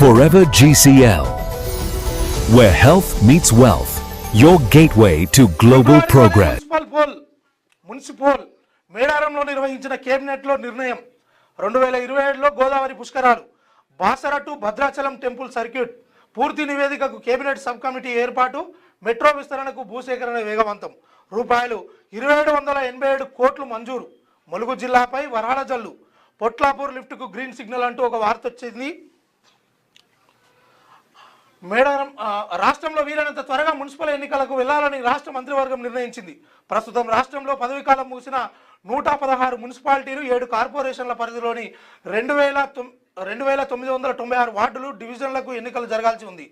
Forever GCL, where health meets wealth, your gateway to global progress. Municipal మేడారంలో నిర్వహించిన కేబినెట్లో నిర్ణయం 2027లో గోదావరి పుష్కరాలు Basara to Bhadrachalam temple circuit పూర్తి నివేదికకు కేబినెట్ సబ్ కమిటీ ఏర్పాటు మెట్రో విస్తరణకు భూసేకరణ వేగవంతం రూపాయలు 2787 కోట్లు మంజూరు ములుగు జిల్లాపై వరాల జల్లు పొట్లాపూర్ లిఫ్ట్కు గ్రీన్ సిగ్నల్ అంటూ ఒక వార్త వచ్చింది. మేడారం రాష్ట్రంలో వీలైనంత త్వరగా మున్సిపల్ ఎన్నికలకు వెళ్లాలని రాష్ట్ర మంత్రివర్గం నిర్ణయించింది. ప్రస్తుతం రాష్ట్రంలో పదవీకాలం ముగిసిన 116 మున్సిపాలిటీలు 7 కార్పొరేషన్ల పరిధిలోని 2996 వార్డులు డివిజన్లకు ఎన్నికలు జరగాల్సి ఉంది.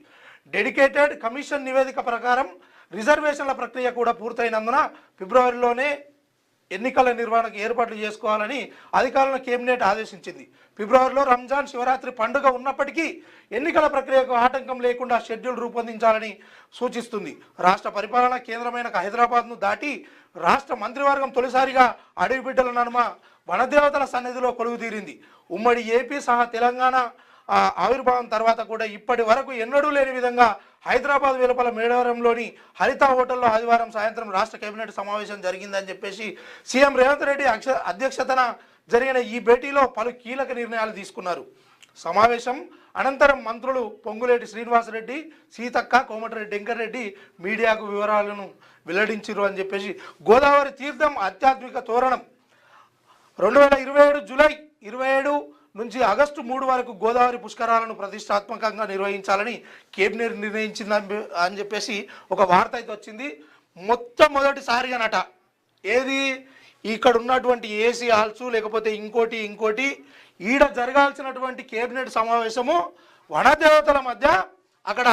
డెడికేటెడ్ కమిషన్ నివేదిక ప్రకారం రిజర్వేషన్ల ప్రక్రియ కూడా పూర్తయినందున ఫిబ్రవరిలోనే ఎన్నికల నిర్వహణకు ఏర్పాట్లు చేసుకోవాలని అధికారులను కేబినెట్ ఆదేశించింది. ఫిబ్రవరిలో రంజాన్ శివరాత్రి పండుగ ఉన్నప్పటికీ ఎన్నికల ప్రక్రియకు ఆటంకం లేకుండా షెడ్యూల్ రూపొందించాలని సూచిస్తుంది. రాష్ట్ర పరిపాలనా కేంద్రమైన హైదరాబాద్ను దాటి రాష్ట్ర మంత్రివర్గం తొలిసారిగా అడవి బిడ్డల నడుమ వనదేవతల సన్నిధిలో కొలువుతీరింది. ఉమ్మడి ఏపీ సహా తెలంగాణ ఆవిర్భావం తర్వాత కూడా ఇప్పటి వరకు ఎన్నడూ లేని విధంగా హైదరాబాద్ వెలుపల మేడారంలోని హరిత హోటల్లో ఆదివారం సాయంత్రం రాష్ట్ర కేబినెట్ సమావేశం జరిగిందని చెప్పేసి సీఎం రేవంత్ రెడ్డి అధ్యక్షతన జరిగిన ఈ భేటీలో పలు కీలక నిర్ణయాలు తీసుకున్నారు. సమావేశం అనంతరం మంత్రులు పొంగులేటి శ్రీనివాసరెడ్డి, సీతక్క, కోమటిరెడ్డి వెంకటరెడ్డి మీడియాకు వివరాలను వెల్లడించారు అని చెప్పేసి గోదావరి తీర్థం ఆధ్యాత్మిక తోరణం 2027 జూలై 27 నుంచి ఆగస్టు 3 వరకు గోదావరి పుష్కరాలను ప్రతిష్టాత్మకంగా నిర్వహించాలని కేబినెట్ నిర్ణయించిందని అని చెప్పేసి ఒక వార్త అయితే వచ్చింది. మొట్టమొదటిసారిగానట ఏది ఇక్కడ ఉన్నటువంటి ఏసీ హాల్స్ లేకపోతే ఇంకోటి ఈడ జరగాల్సినటువంటి కేబినెట్ సమావేశము వనదేవతల మధ్య అక్కడ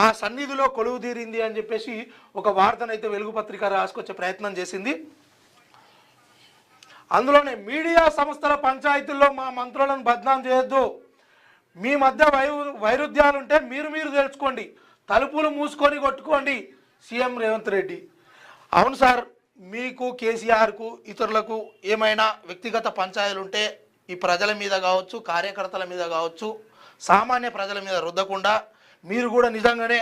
ఆ సన్నిధిలో కొలువు తీరింది అని చెప్పేసి ఒక వార్తనైతే వెలుగు పత్రిక రాసుకొచ్చే ప్రయత్నం చేసింది. అందులోనే మీడియా సంస్థల పంచాయతీల్లో మా మంత్రులను బద్నాం చేయొద్దు, మీ మధ్య వైరుధ్యాలుంటే మీరు తెలుసుకోండి, తలుపులు మూసుకొని కొట్టుకోండి సీఎం రేవంత్ రెడ్డి. అవును సార్, మీకు కేసీఆర్కు ఇతరులకు ఏమైనా వ్యక్తిగత పంచాయతీలు ఉంటే ఈ ప్రజల మీద కావచ్చు, కార్యకర్తల మీద కావచ్చు, సామాన్య ప్రజల మీద రుద్దకుండా మీరు కూడా నిజంగానే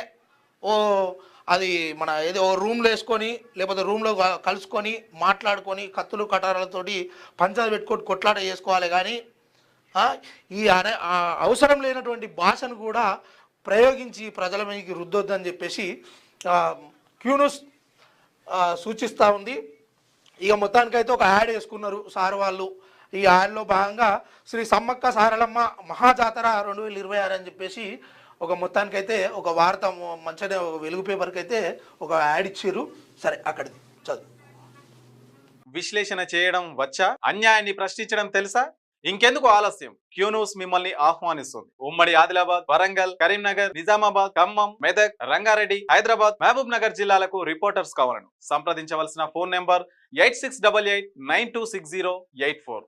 అది మన ఏదో రూమ్లో వేసుకొని లేకపోతే రూమ్లో కలుసుకొని మాట్లాడుకొని కత్తులు కటారాలతోటి పంచాయతీ పెట్టుకొని కొట్లాట చేసుకోవాలి. కానీ ఈ అవసరం లేనటువంటి భాషను కూడా ప్రయోగించి ప్రజల మీదకి రుద్దొద్దని చెప్పేసి క్యూన్యూస్ సూచిస్తూ ఉంది. ఇక మొత్తానికైతే ఒక యాడ్ వేసుకున్నారు సార్ వాళ్ళు. ఈ యాడ్లో భాగంగా శ్రీ సమ్మక్క సారలమ్మ మహాజాతర 2026 అని చెప్పేసి ఒక మొత్తానికైతే ఒక వార్త మంచిగా వెలుగు పేపర్కి అయితే ఒక యాడ్ ఇచ్చారు. సరే అక్కడిది చదువు. విశ్లేషణ చేయడం వచ్చా? అన్యాయాన్ని ప్రశ్నించడం తెలుసా? ఇంకెందుకు ఆలస్యం? క్యూన్యూస్ మిమ్మల్ని ఆహ్వానిస్తుంది. ఉమ్మడి ఆదిలాబాద్, వరంగల్, కరీంనగర్, నిజామాబాద్, ఖమ్మం, మెదక్, రంగారెడ్డి, హైదరాబాద్, మహబూబ్ నగర్ జిల్లాలకు రిపోర్టర్స్ కావాలను సంప్రదించవలసిన ఫోన్ నెంబర్ 8688926084.